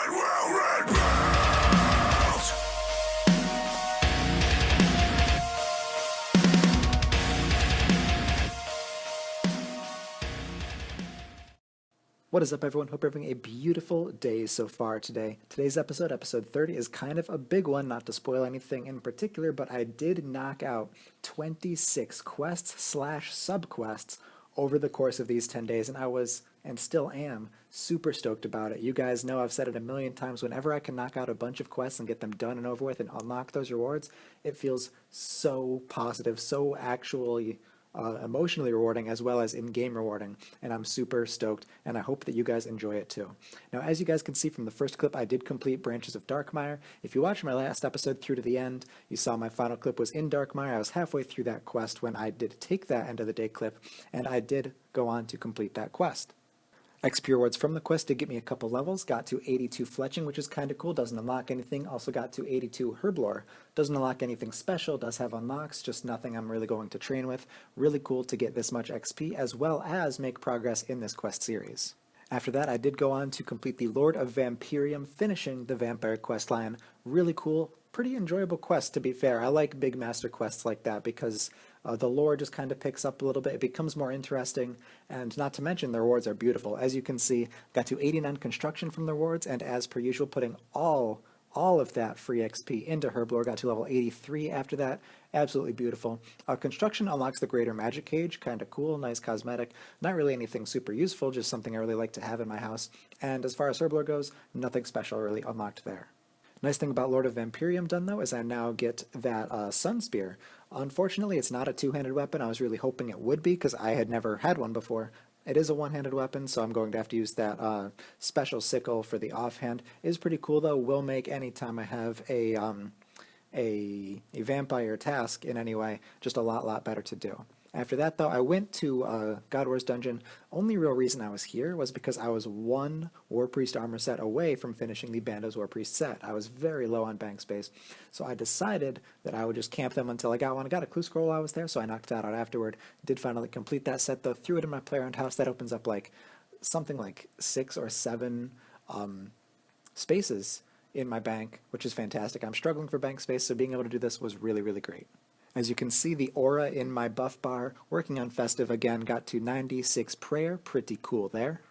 What is up, everyone? Hope you're having a beautiful day so far today. Today's episode, episode 30, is kind of a big one, not to spoil anything in particular, but I did knock out 26 quests slash sub-quests over the course of these 10 days, and I was, and still am, super stoked about it. You guys know I've said it a million times, whenever I can knock out a bunch of quests and get them done and over with and unlock those rewards, it feels so positive, so actually emotionally rewarding as well as in-game rewarding, and I'm super stoked, and I hope that you guys enjoy it too. Now, as you guys can see from the first clip, I did complete Branches of Darkmire. If you watched my last episode through to the end, you saw my final clip was in Darkmire. I was halfway through that quest when I did take that end of the day clip, and I did go on to complete that quest. XP rewards from the quest did get me a couple levels, got to 82 fletching, which is kind of cool, doesn't unlock anything, also got to 82 herblore, doesn't unlock anything special, does have unlocks, just nothing I'm really going to train with. Really cool to get this much XP as well as make progress in this quest series. After that, I did go on to complete the Lord of Vampirium, finishing the Vampire quest line. Really cool, pretty enjoyable quest, to be fair. I like big master quests like that because the lore just kind of picks up a little bit. It becomes more interesting, and not to mention the rewards are beautiful. As you can see, got to 89 construction from the rewards, and as per usual, putting all of that free XP into herblore, got to level 83 after that. Absolutely beautiful. Construction unlocks the Greater Magic Cage, kind of cool, nice cosmetic. Not really anything super useful, just something I really like to have in my house. And as far as herblore goes, nothing special really unlocked there. Nice thing about Lord of Vampirium done, though, is I now get that Sun Spear. Unfortunately, it's not a two-handed weapon. I was really hoping it would be, because I had never had one before. It is a one-handed weapon, so I'm going to have to use that special sickle for the offhand. It is pretty cool, though. Will make any time I have a vampire task in any way just a lot better to do. After that, though, I went to God War's Dungeon. Only real reason I was here was because I was one War Priest armor set away from finishing the Bandos War Priest set. I was very low on bank space, so I decided that I would just camp them until I got one. I got a clue scroll while I was there, so I knocked that out afterward. Did finally complete that set, though. Threw it in my player-owned house. That opens up like something like 6 or 7 spaces in my bank, which is fantastic. I'm struggling for bank space, so being able to do this was really great. As you can see, the aura in my buff bar, working on Festive again, got to 96 prayer, pretty cool there.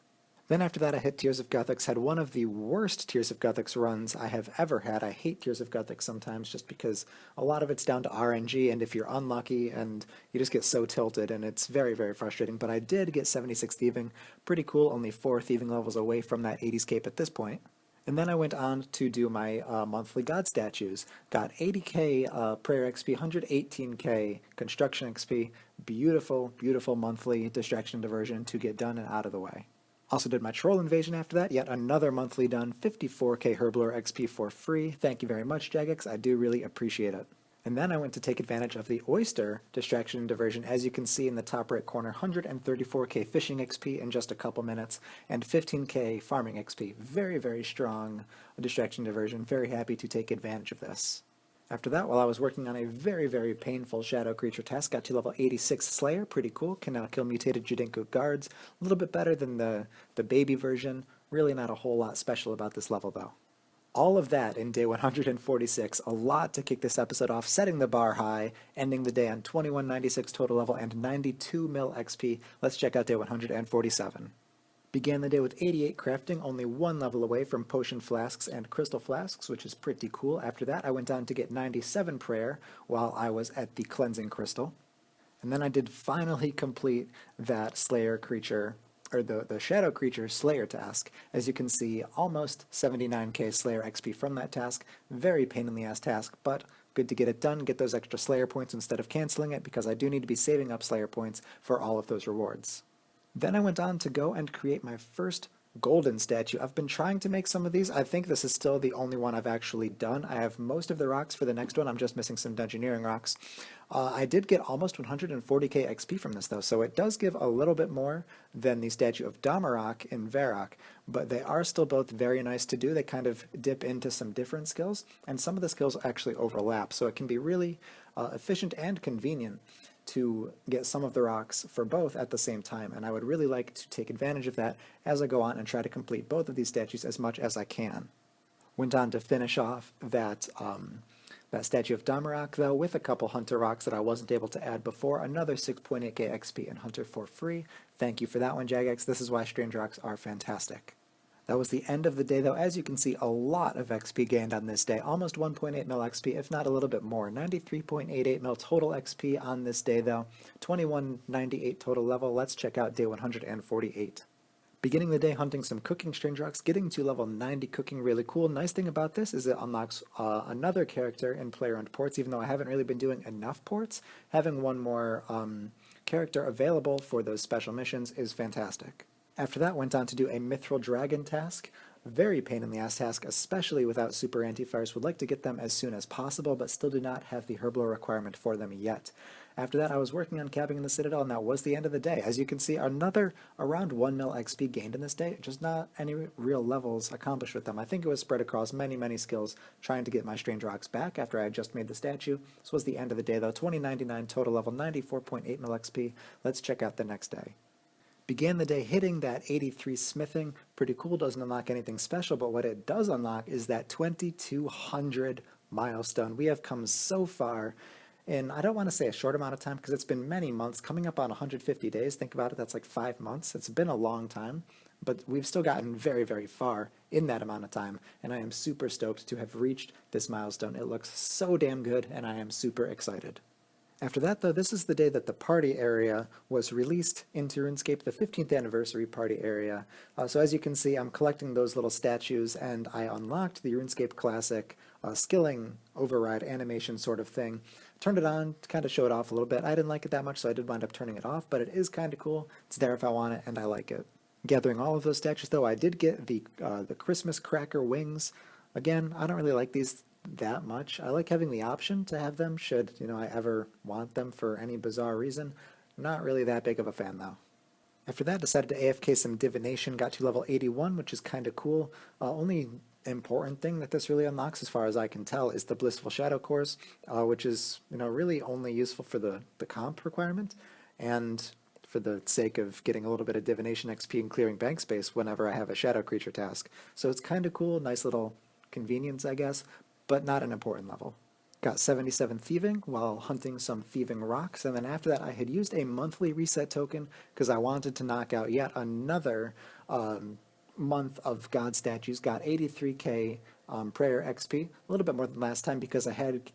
Then after that I hit Tears of Guthix, had one of the worst Tears of Guthix runs I have ever had. I hate Tears of Guthix sometimes just because a lot of it's down to RNG, and if you're unlucky and you just get so tilted, and it's very frustrating. But I did get 76 Thieving, pretty cool, only 4 Thieving levels away from that 80s cape at this point. And then I went on to do my monthly god statues. Got 80k prayer XP, 118k construction XP. Beautiful monthly distraction diversion to get done and out of the way. Also did my troll invasion after that, yet another monthly done, 54k herblore XP for free. Thank you very much, Jagex. I do really appreciate it. And then I went to take advantage of the Oyster distraction and diversion. As you can see in the top right corner, 134k fishing XP in just a couple minutes, and 15k farming XP. Very strong distraction diversion. Very happy to take advantage of this. After that, while I was working on a very painful shadow creature task, got to level 86 Slayer. Pretty cool. Can now kill mutated Judenko guards. A little bit better than the baby version. Really not a whole lot special about this level, though. All of that in day 146, a lot to kick this episode off, setting the bar high, ending the day on 2196 total level and 92 mil XP. Let's check out day 147. Began the day with 88 crafting, only 1 level away from potion flasks and crystal flasks, which is pretty cool. After that, I went on to get 97 prayer while I was at the cleansing crystal. And then I did finally complete that Slayer creature, or the Shadow Creature Slayer task. As you can see, almost 79k Slayer XP from that task. Very pain in the ass task, but good to get it done, get those extra Slayer points instead of canceling it, because I do need to be saving up Slayer points for all of those rewards. Then I went on to go and create my first golden statue. I've been trying to make some of these. I think this is still the only one I've actually done. I have most of the rocks for the next one. I'm just missing some dungeoneering rocks. I did get almost 140k XP from this, though, so it does give a little bit more than the statue of Damarok in Varrock, but they are still both very nice to do. They kind of dip into some different skills, and some of the skills actually overlap, so it can be really efficient and convenient to get some of the rocks for both at the same time, and I would really like to take advantage of that as I go on and try to complete both of these statues as much as I can. Went on to finish off that statue of Damarak, though, with a couple Hunter rocks that I wasn't able to add before. Another 6.8k XP in Hunter for free. Thank you for that one, Jagex. This is why Strange Rocks are fantastic. That was the end of the day, though. As you can see, a lot of XP gained on this day. Almost 1.8 mil XP, if not a little bit more. 93.88 mil total XP on this day, though. 2198 total level. Let's check out day 148. Beginning the day hunting some cooking Strange Rocks, getting to level 90 cooking really cool. Nice thing about this is it unlocks another character in player-owned ports, even though I haven't really been doing enough ports. Having one more character available for those special missions is fantastic. After that, went on to do a Mithril Dragon task. Very pain in the ass task, especially without super anti-fires. Would like to get them as soon as possible, but still do not have the Herblore requirement for them yet. After that, I was working on cabbing in the Citadel, and that was the end of the day. As you can see, another around 1 mil XP gained in this day, just not any real levels accomplished with them. I think it was spread across many, many skills, trying to get my Strange Rocks back after I had just made the statue. This was the end of the day, though. 2099 total level, 94.8 mil XP. Let's check out the next day. Began the day hitting that 83 smithing. Pretty cool, doesn't unlock anything special, but what it does unlock is that 2200 milestone. We have come so far in, I don't want to say a short amount of time, because it's been many months, coming up on 150 days. Think about it, that's like 5 months. It's been a long time, but we've still gotten very, very far in that amount of time, and I am super stoked to have reached this milestone. It looks so damn good, and I am super excited. After that, though, this is the day that the party area was released into RuneScape, the 15th anniversary party area. So as you can see, I'm collecting those little statues, and I unlocked the RuneScape Classic skilling override animation sort of thing. Turned it on to kind of show it off a little bit. I didn't like it that much, so I did wind up turning it off, but it is kind of cool. It's there if I want it, and I like it. Gathering all of those statues, though, I did get the Christmas cracker wings. Again, I don't really like these that much. I like having the option to have them should, I ever want them for any bizarre reason. Not really that big of a fan, though. After that, decided to AFK some divination, got to level 81, which is kind of cool. Only important thing that this really unlocks, as far as I can tell, is the Blissful Shadow Cores, which is, really only useful for the comp requirement, and for the sake of getting a little bit of divination XP and clearing bank space whenever I have a shadow creature task. So it's kind of cool, nice little convenience, I guess, but not an important level. Got 77 thieving while hunting some thieving rocks, and then after that I had used a monthly reset token because I wanted to knock out yet another month of god statues. Got 83k prayer XP, a little bit more than last time because I had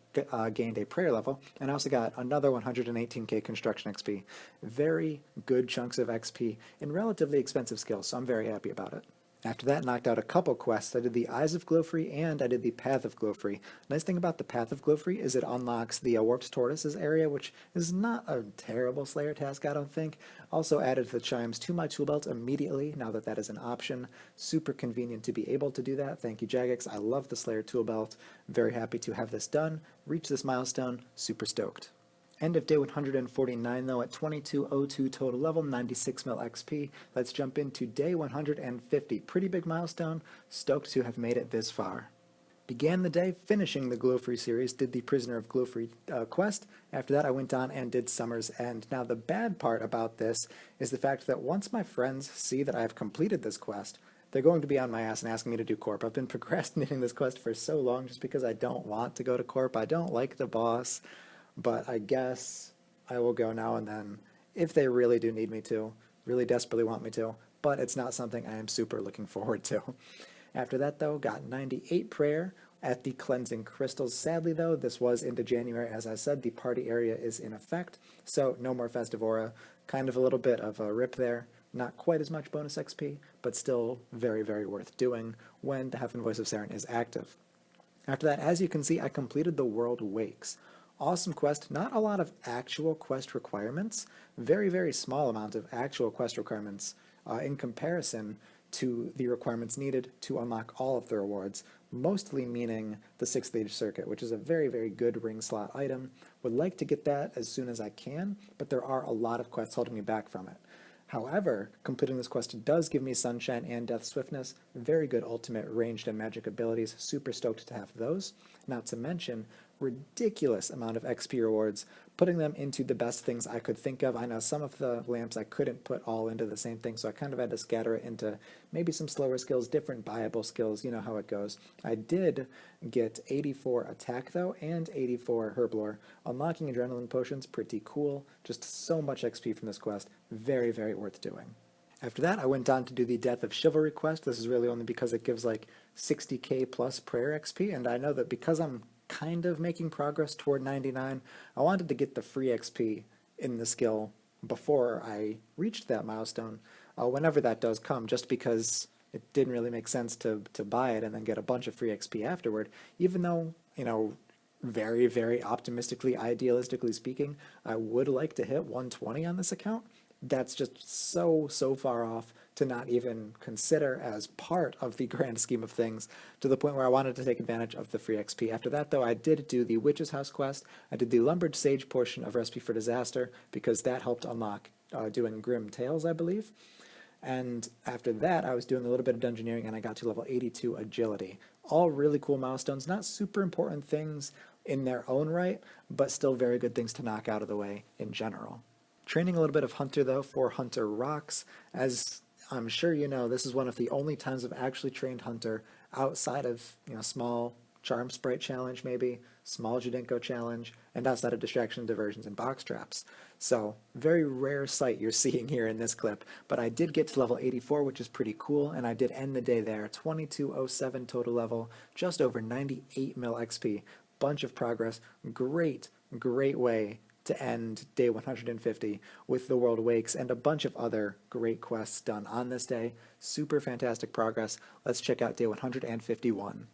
gained a prayer level, and I also got another 118k construction XP. Very good chunks of XP in relatively expensive skills, so I'm very happy about it. After that, knocked out a couple quests. I did the Eyes of Glowfree and I did the Path of Glowfree. Nice thing about the Path of Glowfree is it unlocks the Warped Tortoises area, which is not a terrible Slayer task, I don't think. Also added the chimes to my tool belt immediately, now that that is an option. Super convenient to be able to do that. Thank you, Jagex. I love the Slayer tool belt. Very happy to have this done. Reach this milestone. Super stoked. End of day 149, though, at 2202 total level, 96 mil XP. Let's jump into day 150. Pretty big milestone. Stoked to have made it this far. Began the day finishing the Glowfree series, did the Prisoner of Glowfree quest. After that, I went on and did Summer's End. Now, the bad part about this is the fact that once my friends see that I have completed this quest, they're going to be on my ass and asking me to do Corp. I've been procrastinating this quest for so long just because I don't want to go to Corp. I don't like the boss. But I guess I will go now and then if they really do need me to, really desperately want me to, but it's not something I am super looking forward to. After that, though, got 98 prayer at the Cleansing Crystals. Sadly, though, this was into January. As I said, the party area is in effect, so no more Festive Aura. Kind of a little bit of a rip there. Not quite as much bonus XP, but still very, very worth doing when the Heaven Voice of Saren is active. After that, as you can see, I completed the World Wakes. Awesome quest, not a lot of actual quest requirements, very, very small amount of actual quest requirements in comparison to the requirements needed to unlock all of the rewards, mostly meaning the 6th Age Circuit, which is a very, very good ring slot item. Would like to get that as soon as I can, but there are a lot of quests holding me back from it. However, completing this quest does give me Sunshine and Death Swiftness, very good ultimate ranged and magic abilities, super stoked to have those. Not to mention, ridiculous amount of XP rewards, putting them into the best things I could think of. I know some of the lamps I couldn't put all into the same thing, so I kind of had to scatter it into maybe some slower skills, different buyable skills, you know how it goes. I did get 84 attack though, and 84 herblore. Unlocking adrenaline potions, pretty cool. Just so much XP from this quest. Very, very worth doing. After that, I went on to do the Death of Chivalry quest. This is really only because it gives like 60k plus prayer XP, and I know that because I'm kind of making progress toward 99, I wanted to get the free XP in the skill before I reached that milestone, whenever that does come, just because it didn't really make sense to buy it and then get a bunch of free XP afterward, even though, you know, very, very optimistically, idealistically speaking, I would like to hit 120 on this account. That's just so far off to not even consider as part of the grand scheme of things, to the point where I wanted to take advantage of the free XP. After that, though, I did do the Witch's House quest. I did the Lumbered Sage portion of Recipe for Disaster, because that helped unlock doing Grim Tales, I believe. And after that, I was doing a little bit of dungeoneering, and I got to level 82 Agility. All really cool milestones, not super important things in their own right, but still very good things to knock out of the way in general. Training a little bit of Hunter, though, for Hunter Rocks. As I'm sure you know, this is one of the only times I've actually trained Hunter outside of, you know, small Charm Sprite challenge, maybe, small Judinko challenge, and outside of distraction, diversions, and box traps. So, very rare sight you're seeing here in this clip, but I did get to level 84, which is pretty cool, and I did end the day there. 2207 total level, just over 98 mil XP, bunch of progress, great way to end day 150 with the World Wakes and a bunch of other great quests done on this day. Super fantastic progress. Let's check out day 151.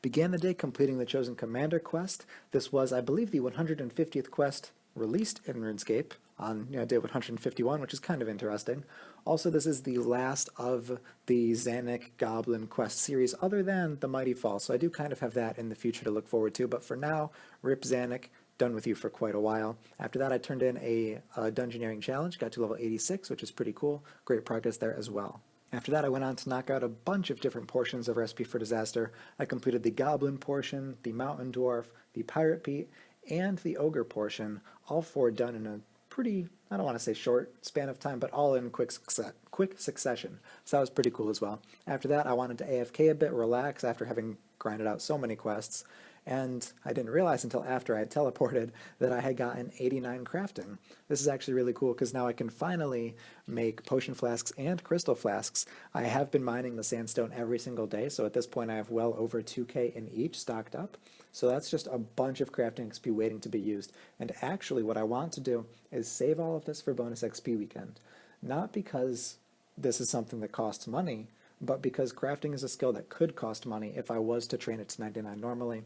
Began the day completing the Chosen Commander quest. This was, I believe, the 150th quest released in RuneScape on day 151, which is kind of interesting. Also, this is the last of the Zanuck Goblin quest series, other than the Mighty Fall, so I do kind of have that in the future to look forward to, but for now, rip Zanuck. Done with you for quite a while. After that, I turned in a dungeoneering challenge, got to level 86, which is pretty cool. Great progress there as well. After that, I went on to knock out a bunch of different portions of Recipe for Disaster. I completed the Goblin portion, the Mountain Dwarf, the Pirate Pete, and the Ogre portion, all four done in a pretty, I don't want to say short span of time, but all in quick succession. So that was pretty cool as well. After that, I wanted to AFK a bit, relax after having grinded out so many quests. And I didn't realize until after I had teleported that I had gotten 89 crafting. This is actually really cool because now I can finally make potion flasks and crystal flasks. I have been mining the sandstone every single day, so at this point I have well over 2k in each stocked up. So that's just a bunch of crafting XP waiting to be used. And actually what I want to do is save all of this for bonus XP weekend. Not because this is something that costs money, but because crafting is a skill that could cost money if I was to train it to 99 normally.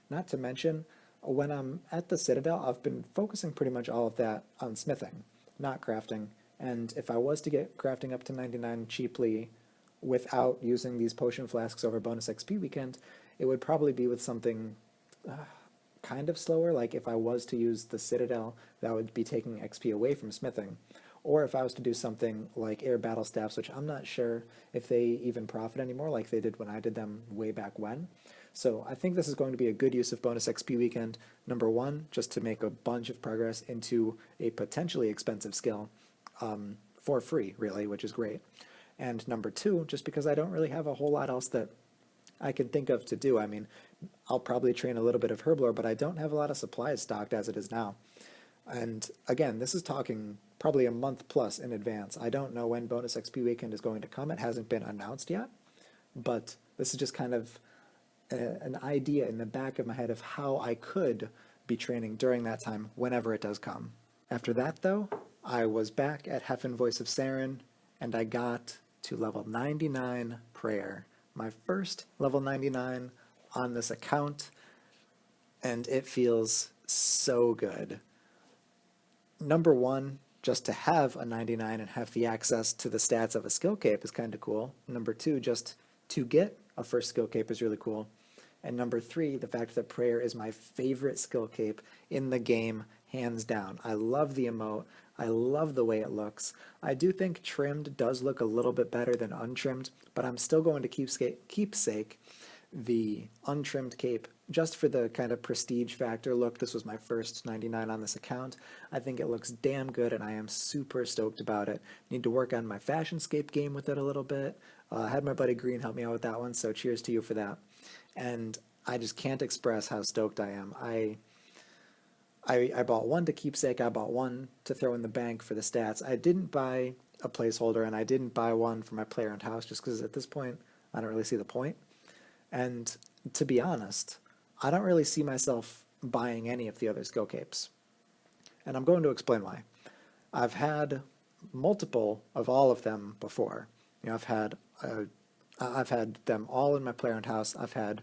Not to mention, when I'm at the Citadel, I've been focusing pretty much all of that on smithing, not crafting. And if I was to get crafting up to 99 cheaply without using these potion flasks over bonus XP weekend, it would probably be with something kind of slower, like if I was to use the Citadel, that would be taking XP away from smithing. Or if I was to do something like air battle staffs, which I'm not sure if they even profit anymore like they did when I did them way back when. So I think this is going to be a good use of bonus XP weekend. Number one, just to make a bunch of progress into a potentially expensive skill for free, really, which is great. And number two, just because I don't really have a whole lot else that I can think of to do. I mean, I'll probably train a little bit of herblore, but I don't have a lot of supplies stocked as it is now. And again, this is talking probably a month plus in advance. I don't know when bonus XP weekend is going to come. It hasn't been announced yet, but this is just kind of an idea in the back of my head of how I could be training during that time whenever it does come. After that, though, I was back at Heaven Voice of Saren, and I got to level 99 prayer. My first level 99 on this account, and it feels so good. Number one, just to have a 99 and have the access to the stats of a skill cape is kind of cool. Number two, just to get a first skill cape is really cool. And number three, the fact that prayer is my favorite skill cape in the game, hands down. I love the emote. I love the way it looks. I do think trimmed does look a little bit better than untrimmed, but I'm still going to keepsake the untrimmed cape just for the kind of prestige factor, look, this was my first 99 on this account. I think it looks damn good, and I am super stoked about it. Need to work on my Fashionscape game with it a little bit. I had my buddy Green help me out with that one, so cheers to you for that. And I just can't express how stoked I am. I bought one to keepsake, I bought one to throw in the bank for the stats. I didn't buy a placeholder, and I didn't buy one for my player-owned house, just because at this point, I don't really see the point. And to be honest, I don't really see myself buying any of the other skill capes. And I'm going to explain why. I've had multiple of all of them before. You know, I've had them all in my player-owned house. I've had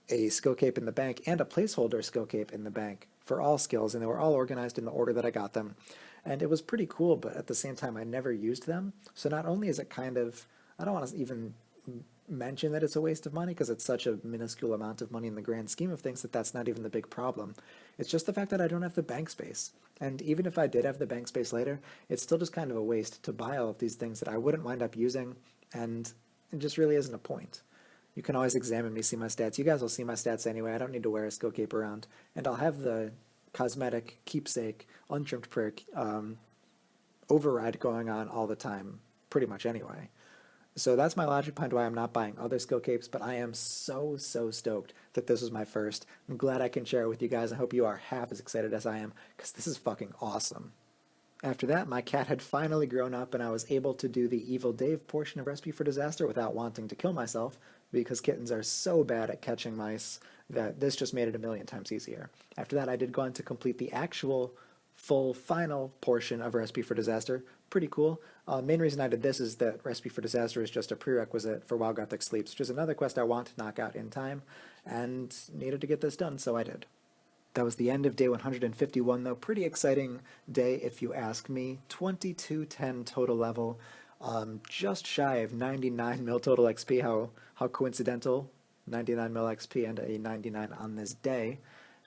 a skill cape in the bank and a placeholder skill cape in the bank for all skills, and they were all organized in the order that I got them. And it was pretty cool, but at the same time, I never used them. So not only is it kind of, I don't want to even mention that it's a waste of money because it's such a minuscule amount of money in the grand scheme of things that that's not even the big problem. It's just the fact that I don't have the bank space. And even if I did have the bank space later, it's still just kind of a waste to buy all of these things that I wouldn't wind up using, and it just really isn't a point. You can always examine me, see my stats. You guys will see my stats anyway. I don't need to wear a skill cape around. And I'll have the cosmetic, keepsake, untrimmed prayer override going on all the time, pretty much anyway. So that's my logic behind why I'm not buying other skill capes, but I am so stoked that this was my first. I'm glad I can share it with you guys. I hope you are half as excited as I am, because this is fucking awesome. After that, my cat had finally grown up, and I was able to do the Evil Dave portion of Recipe for Disaster without wanting to kill myself, because kittens are so bad at catching mice that this just made it a million times easier. After that, I did go on to complete the actual full final portion of Recipe for Disaster. Pretty cool. Main reason I did this is that Recipe for Disaster is just a prerequisite for While Gothic Sleeps, which is another quest I want to knock out in time, and needed to get this done, so I did. That was the end of day 151, though. Pretty exciting day, if you ask me. 2210 total level, just shy of 99 mil total XP. How coincidental. 99 mil XP and a 99 on this day.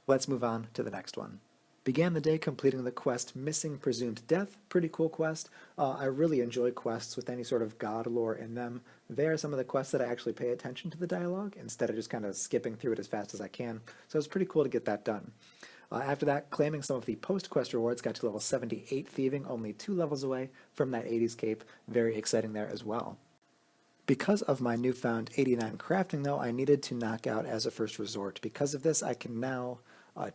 Let's move on to the next one. Began the day completing the quest Missing Presumed Death. Pretty cool quest. I really enjoy quests with any sort of god lore in them. They are some of the quests that I actually pay attention to the dialogue instead of just kind of skipping through it as fast as I can. So it's pretty cool to get that done. After that, claiming some of the post-quest rewards, got to level 78 Thieving, only 2 levels away from that 80s cape. Very exciting there as well. Because of my newfound 89 crafting, though, I needed to knock out as a first resort. Because of this, I can now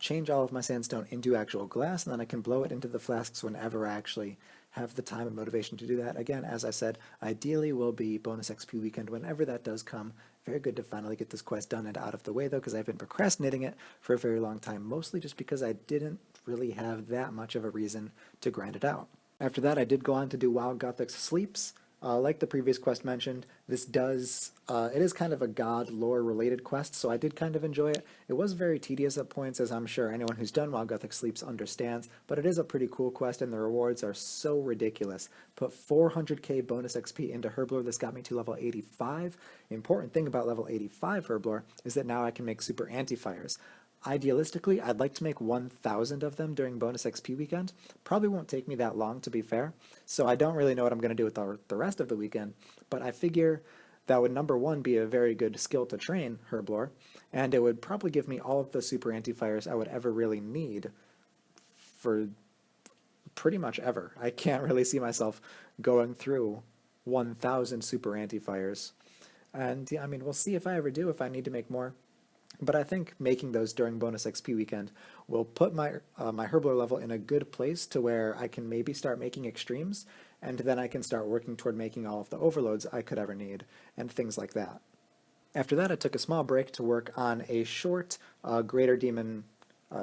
change all of my sandstone into actual glass, and then I can blow it into the flasks whenever I actually have the time and motivation to do that. Again, as I said, ideally will be bonus XP weekend whenever that does come. Very good to finally get this quest done and out of the way, though, because I've been procrastinating it for a very long time, mostly just because I didn't really have that much of a reason to grind it out. After that, I did go on to do While Gothic Sleeps. Like the previous quest mentioned, this it is kind of a god lore related quest, so I did kind of enjoy it. It was very tedious at points, as I'm sure anyone who's done While Gothic Sleeps understands, but it is a pretty cool quest, and the rewards are so ridiculous. Put 400k bonus XP into Herblore. This got me to level 85. The important thing about level 85 Herblore is that now I can make super anti-fires. Idealistically, I'd like to make 1,000 of them during bonus XP weekend. Probably won't take me that long, to be fair, so I don't really know what I'm going to do with the rest of the weekend, but I figure that would, number one, be a very good skill to train Herblore, and it would probably give me all of the super anti-fires I would ever really need for pretty much ever. I can't really see myself going through 1,000 super anti-fires, and yeah, I mean, we'll see if I ever do, if I need to make more. But I think making those during bonus XP weekend will put my Herblore level in a good place to where I can maybe start making extremes, and then I can start working toward making all of the overloads I could ever need, and things like that. After that, I took a small break to work on a short Greater Demon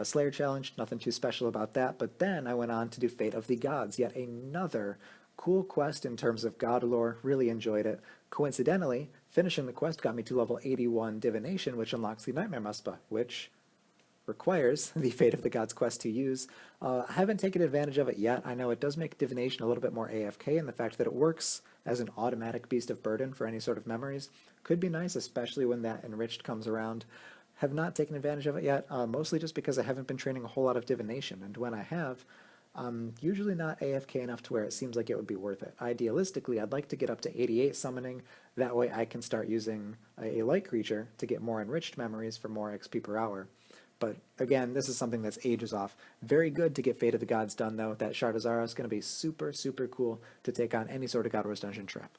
Slayer challenge. Nothing too special about that, but then I went on to do Fate of the Gods, yet another cool quest in terms of god lore. Really enjoyed it. Coincidentally, finishing the quest got me to level 81 Divination, which unlocks the Nightmare Muspa, which requires the Fate of the Gods quest to use. I haven't taken advantage of it yet. I know it does make Divination a little bit more AFK, and the fact that it works as an automatic Beast of Burden for any sort of memories could be nice, especially when that Enriched comes around. Have not taken advantage of it yet, mostly just because I haven't been training a whole lot of Divination, and when I have, I'm usually not AFK enough to where it seems like it would be worth it. Idealistically, I'd like to get up to 88 summoning. That way I can start using a light creature to get more enriched memories for more XP per hour. But again, this is something that's ages off. Very good to get Fate of the Gods done, though. That Shard of Zara is going to be super, super cool to take on any sort of God Wars Dungeon trap.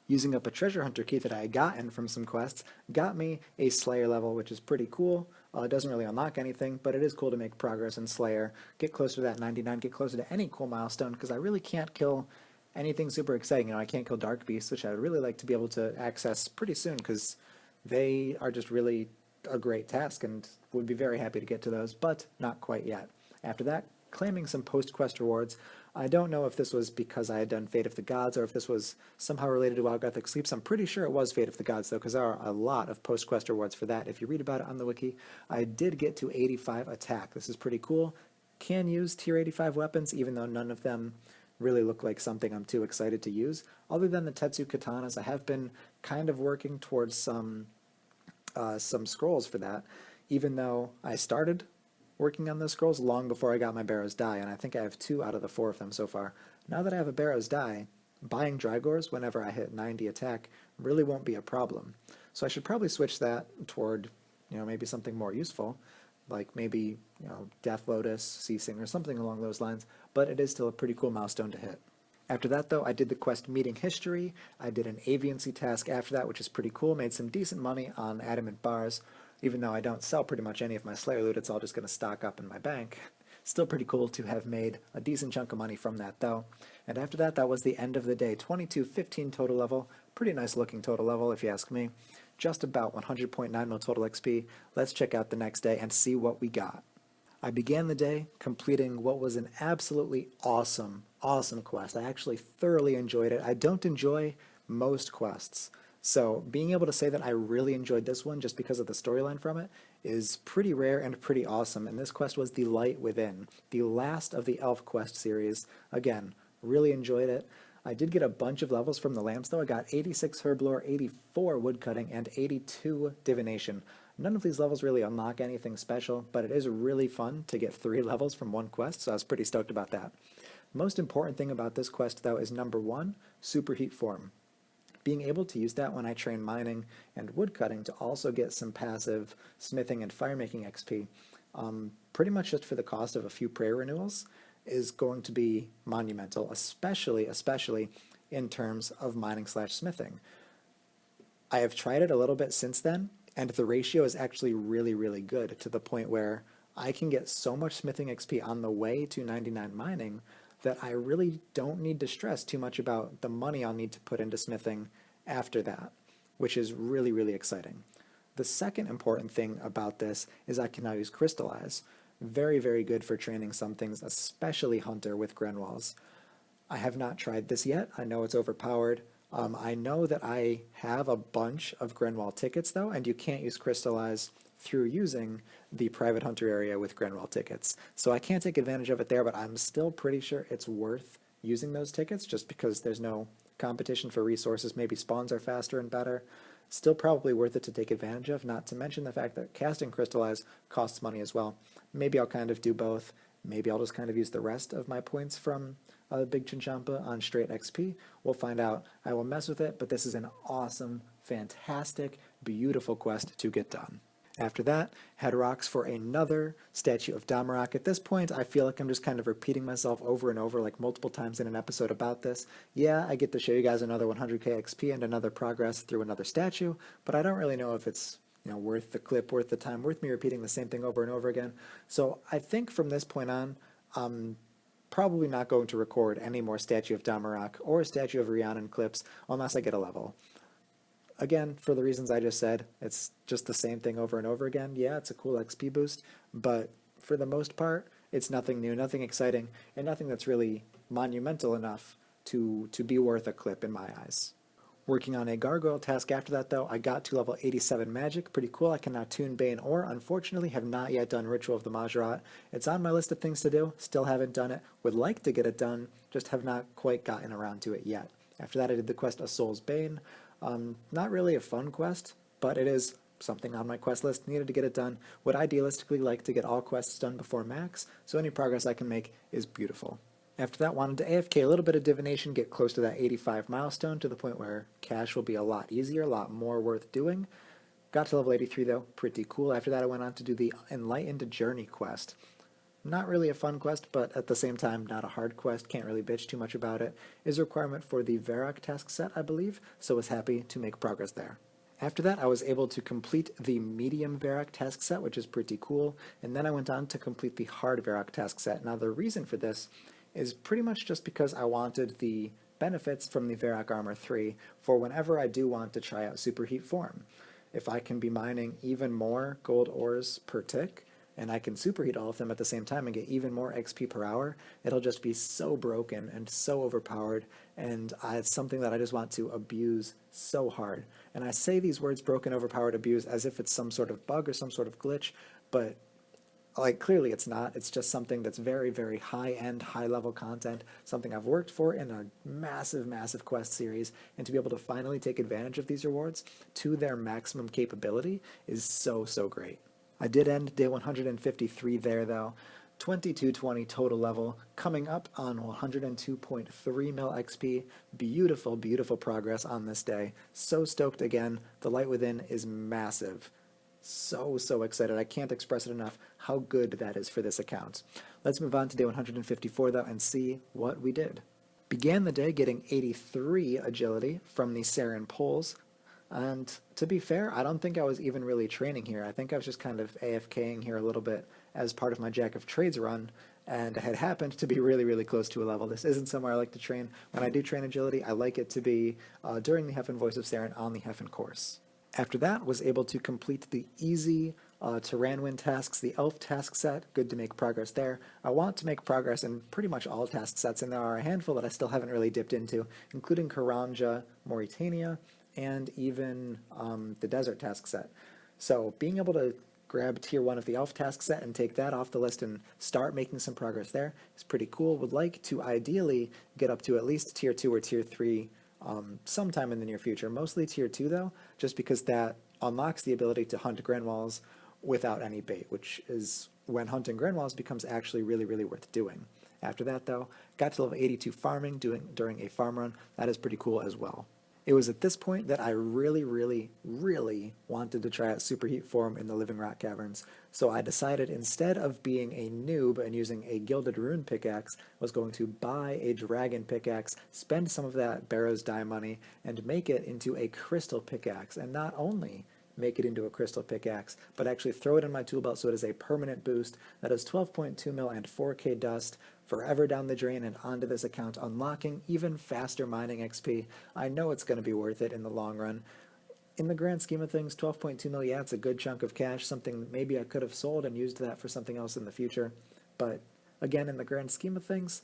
Using up a treasure hunter key that I had gotten from some quests got me a Slayer level, which is pretty cool. It doesn't really unlock anything, but it is cool to make progress in Slayer, get closer to that 99, get closer to any cool milestone, because I really can't kill anything super exciting. I can't kill Dark Beasts, which I would really like to be able to access pretty soon, because they are just really a great task and would be very happy to get to those, but not quite yet. After that, claiming some post-quest rewards. I don't know if this was because I had done Fate of the Gods or if this was somehow related to Wild Gothic Sleeps. I'm pretty sure it was Fate of the Gods, though, because there are a lot of post-quest rewards for that. If you read about it on the wiki, I did get to 85 attack. This is pretty cool. Can use tier 85 weapons, even though none of them really look like something I'm too excited to use. Other than the Tetsu Katanas, I have been kind of working towards some scrolls for that, even though I started working on those scrolls long before I got my Barrow's Die, and I think I have 2 out of the 4 of them so far. Now that I have a Barrow's Die, buying Drygores whenever I hit 90 attack really won't be a problem. So I should probably switch that toward, maybe something more useful, like maybe, Death Lotus, Ceasing, or something along those lines, but it is still a pretty cool milestone to hit. After that, though, I did the quest Meeting History. I did an Aviancy task after that, which is pretty cool. Made some decent money on adamant bars. Even though I don't sell pretty much any of my Slayer loot, it's all just going to stock up in my bank. Still pretty cool to have made a decent chunk of money from that, though. And after that, that was the end of the day. 2215 total level. Pretty nice looking total level, if you ask me. Just about 100.9 mil total XP. Let's check out the next day and see what we got. I began the day completing what was an absolutely awesome quest. I actually thoroughly enjoyed it. I don't enjoy most quests. So being able to say that I really enjoyed this one just because of the storyline from it is pretty rare and pretty awesome. And this quest was The Light Within, the last of the Elf Quest series. Again, really enjoyed it. I did get a bunch of levels from the lamps, though. I got 86 Herblore, 84 Woodcutting, and 82 Divination. None of these levels really unlock anything special, but it is really fun to get 3 levels from one quest, so I was pretty stoked about that. Most important thing about this quest, though, is number 1, Superheat Form. Being able to use that when I train mining and woodcutting to also get some passive smithing and firemaking XP, pretty much just for the cost of a few prayer renewals, is going to be monumental, especially in terms of mining/smithing. I have tried it a little bit since then, and the ratio is actually really, really good, to the point where I can get so much smithing XP on the way to 99 mining that I really don't need to stress too much about the money I'll need to put into smithing after that, which is really, really exciting. The second important thing about this is I can now use Crystallize. Very, very good for training some things, especially Hunter with Grenwalls. I have not tried this yet. I know it's overpowered. I know that I have a bunch of Grenwall tickets, though, and you can't use Crystallize through using the private hunter area with Grenwall tickets. So I can't take advantage of it there, but I'm still pretty sure it's worth using those tickets just because there's no competition for resources. Maybe spawns are faster and better. Still probably worth it to take advantage of, not to mention the fact that casting Crystallize costs money as well. Maybe I'll kind of do both. Maybe I'll just kind of use the rest of my points from Big Chinchampa on straight XP. We'll find out. I will mess with it, but this is an awesome, fantastic, beautiful quest to get done. After that, had rocks for another statue of Damarak. At this point, I feel like I'm just kind of repeating myself over and over, like multiple times in an episode about this. Yeah, I get to show you guys another 100k XP and another progress through another statue, but I don't really know if it's worth the clip, worth the time, worth me repeating the same thing over and over again. So I think from this point on, I'm probably not going to record any more Statue of Damarak or Statue of Rhiannon clips unless I get a level. Again, for the reasons I just said, it's just the same thing over and over again. Yeah, it's a cool XP boost, but for the most part, it's nothing new, nothing exciting, and nothing that's really monumental enough to be worth a clip in my eyes. Working on a gargoyle task after that, though, I got to level 87 magic. Pretty cool. I can now tune Bane Ore. Unfortunately, have not yet done Ritual of the Majorat. It's on my list of things to do. Still haven't done it. Would like to get it done, just have not quite gotten around to it yet. After that, I did the quest A Soul's Bane. Not really a fun quest, but it is something on my quest list, needed to get it done. Would idealistically like to get all quests done before max, so any progress I can make is beautiful. After that, wanted to AFK a little bit of divination, get close to that 85 milestone to the point where cash will be a lot easier, a lot more worth doing. Got to level 83 though, pretty cool. After that I went on to do the Enlightened Journey quest. Not really a fun quest, but at the same time not a hard quest, can't really bitch too much about it. Is a requirement for the Varrock task set, I believe, so was happy to make progress there. After that, I was able to complete the medium Varrock task set, which is pretty cool, and then I went on to complete the hard Varrock task set. Now the reason for this is pretty much just because I wanted the benefits from the Varrock Armor 3 for whenever I do want to try out Superheat Form. If I can be mining even more gold ores per tick, and I can superheat all of them at the same time and get even more XP per hour, it'll just be so broken and so overpowered, and it's something that I just want to abuse so hard. And I say these words, broken, overpowered, abuse, as if it's some sort of bug or some sort of glitch, but like clearly it's not. It's just something that's very, very high-end, high-level content, something I've worked for in a massive, massive quest series, and to be able to finally take advantage of these rewards to their maximum capability is so, so great. I did end day 153 there though, 2220 total level, coming up on 102.3 mil XP. Beautiful, beautiful progress on this day. So stoked again. The light within is massive. So, so excited. I can't express it enough how good that is for this account. Let's move on to day 154 though and see what we did. Began the day getting 83 agility from the Saren poles. And to be fair, I don't think I was even really training here. I think I was just kind of AFKing here a little bit as part of my Jack of Trades run, and I had happened to be really, really close to a level. This isn't somewhere I like to train. When I do train agility, I like it to be during the Heffen Voice of Saren on the Heffen course. After that, was able to complete the easy Tyranwin tasks, the Elf task set. Good to make progress there. I want to make progress in pretty much all task sets, and there are a handful that I still haven't really dipped into, including Karanja, Mauritania, and even the Desert task set. So being able to grab tier 1 of the Elf task set and take that off the list and start making some progress there is pretty cool. Would like to ideally get up to at least tier 2 or tier 3 sometime in the near future. Mostly tier 2 though, just because that unlocks the ability to hunt Grenwalls without any bait, which is when hunting Grenwalls becomes actually really, really worth doing. After that though, got to level 82 farming during a farm run. That is pretty cool as well. It was at this point that I really, really, really wanted to try out Superheat Form in the Living Rock Caverns, so I decided instead of being a noob and using a Gilded Rune pickaxe, I was going to buy a Dragon pickaxe, spend some of that Barrow's Dye money, and make it into a Crystal pickaxe, and not only make it into a Crystal pickaxe, but actually throw it in my tool belt so it is a permanent boost that is 12.2 mil and 4k dust, forever down the drain and onto this account, unlocking even faster mining XP. I know it's going to be worth it in the long run. In the grand scheme of things, 12.2 mil, yeah, it's a good chunk of cash, something maybe I could have sold and used that for something else in the future. But again, in the grand scheme of things,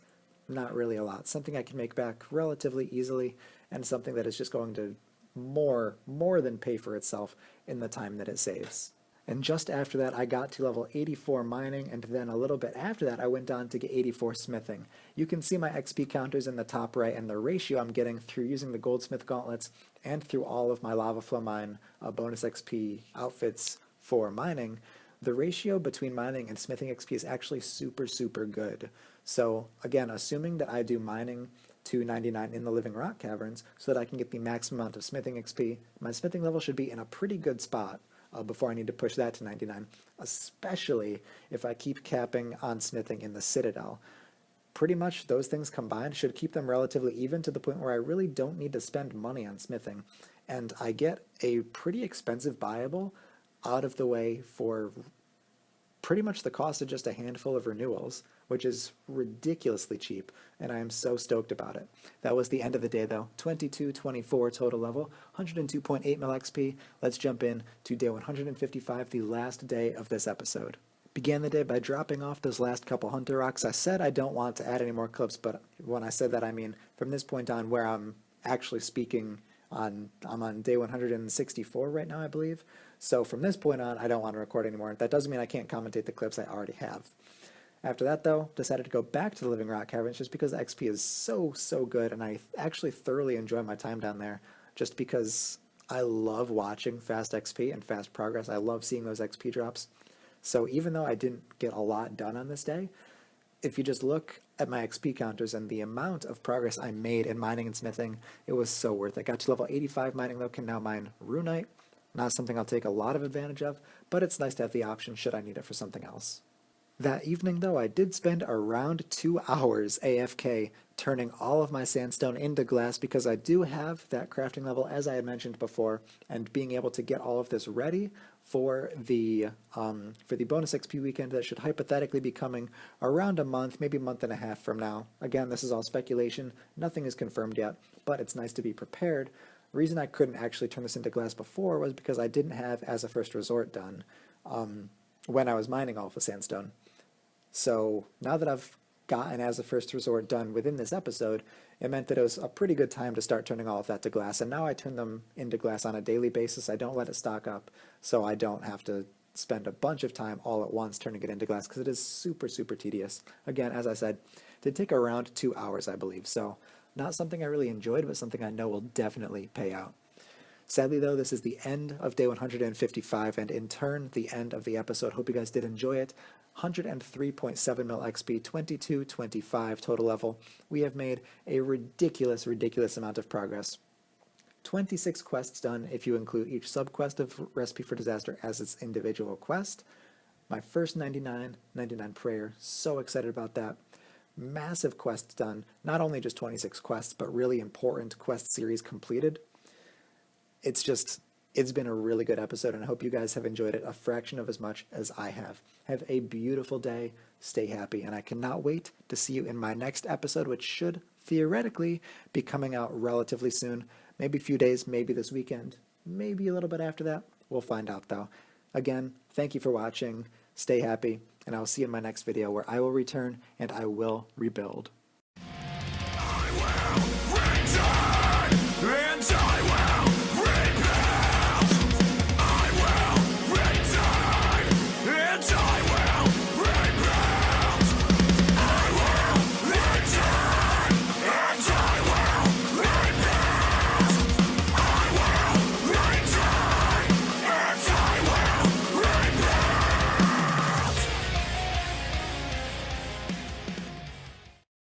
not really a lot. Something I can make back relatively easily, and something that is just going to more than pay for itself in the time that it saves. And just after that, I got to level 84 mining, and then a little bit after that, I went on to get 84 smithing. You can see my XP counters in the top right, and the ratio I'm getting through using the goldsmith gauntlets and through all of my lava flow mine bonus XP outfits for mining. The ratio between mining and smithing XP is actually super, super good. So again, assuming that I do mining to 99 in the Living Rock Caverns so that I can get the maximum amount of smithing XP, my smithing level should be in a pretty good spot before I need to push that to 99, especially if I keep capping on smithing in the Citadel. Pretty much those things combined should keep them relatively even to the point where I really don't need to spend money on smithing, and I get a pretty expensive buyable out of the way for pretty much the cost of just a handful of renewals, which is ridiculously cheap, and I am so stoked about it. That was the end of the day though. 2224 total level, 102.8 mil XP. Let's jump in to day 155, the last day of this episode. Began the day by dropping off those last couple hunter rocks. I said I don't want to add any more clips, but when I said that, I mean from this point on where I'm actually speaking I'm on day 164 right now, I believe. So from this point on, I don't want to record anymore. That doesn't mean I can't commentate the clips I already have. After that, though, decided to go back to the Living Rock Caverns just because the XP is so, so good, and I actually thoroughly enjoy my time down there just because I love watching fast XP and fast progress. I love seeing those XP drops. So even though I didn't get a lot done on this day, if you just look at my XP counters and the amount of progress I made in mining and smithing, it was so worth it. Got to level 85 mining though, can now mine runite. Not something I'll take a lot of advantage of, but it's nice to have the option should I need it for something else. That evening though, I did spend around 2 hours AFK turning all of my sandstone into glass because I do have that crafting level as I had mentioned before, and being able to get all of this ready for the bonus XP weekend that should hypothetically be coming around a month, maybe a month and a half from now. Again, this is all speculation, nothing is confirmed yet, but it's nice to be prepared. The reason I couldn't actually turn this into glass before was because I didn't have as a first resort done when I was mining all of the sandstone. So now that I've gotten as a first resort done within this episode, it meant that it was a pretty good time to start turning all of that to glass. And now I turn them into glass on a daily basis. I don't let it stock up, so I don't have to spend a bunch of time all at once turning it into glass because it is super, super tedious. Again, as I said, it did take around 2 hours, I believe. So not something I really enjoyed, but something I know will definitely pay out. Sadly, though, this is the end of day 155, and in turn, the end of the episode. Hope you guys did enjoy it. 103.7 mil XP, 2225 total level. We have made a ridiculous, ridiculous amount of progress. 26 quests done if you include each sub-quest of Recipe for Disaster as its individual quest. My first 99 prayer, so excited about that. Massive quests done, not only just 26 quests, but really important quest series completed. It's been a really good episode, and I hope you guys have enjoyed it a fraction of as much as I have. Have a beautiful day, stay happy, and I cannot wait to see you in my next episode, which should theoretically be coming out relatively soon. Maybe a few days, maybe this weekend, maybe a little bit after that. We'll find out though. Again, thank you for watching, stay happy, and I will see you in my next video where I will return and I will rebuild. I will